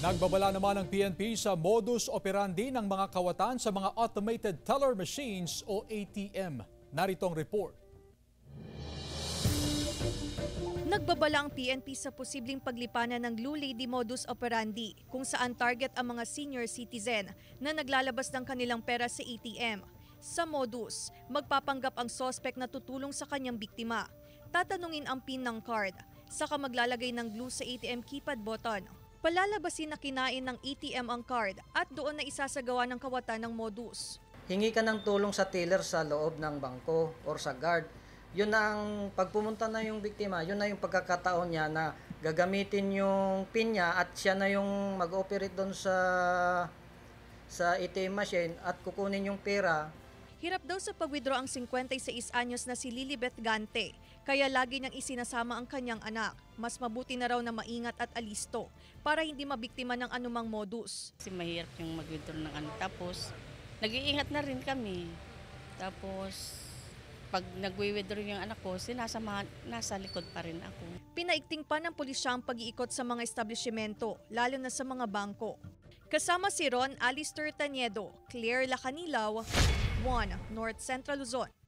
Nagbabala naman ang PNP sa modus operandi ng mga kawatan sa mga automated teller machines o ATM. Narito ang report. Nagbabala ang PNP sa posibleng paglipanan ng Blue Lady modus operandi kung saan target ang mga senior citizen na naglalabas ng kanilang pera sa ATM. Sa modus, magpapanggap ang suspect na tutulong sa kanyang biktima. Tatanungin ang PIN ng card, saka maglalagay ng glue sa ATM keypad button. Palalabasin na kinain ng ATM ang card at doon na isasagawa ng kawatan ng modus. Hingi ka ng tulong sa teller sa loob ng bangko or sa guard. Yun na ang pagpumunta na yung biktima, yun na yung pagkakataon niya na gagamitin yung PIN niya at siya na yung mag-operate doon sa ATM machine at kukunin yung pera. Hirap daw sa pag-withdraw ang 56 anyos na si Lilibeth Gante, kaya lagi niyang isinasama ang kanyang anak. Mas mabuti na raw na maingat at alisto para hindi mabiktima ng anumang modus. Kasi mahirap yung mag-withdraw ng ano. Tapos, nag-iingat na rin kami. Tapos, pag nag-withdraw yung anak ko, nasa likod pa rin ako. Pinaigting pa ng pulisya ang pag-iikot sa mga establishmento, lalo na sa mga bangko. Kasama si Ron Alistair Taniedo, Claire Lacanilaw, 1 North Central Luzon.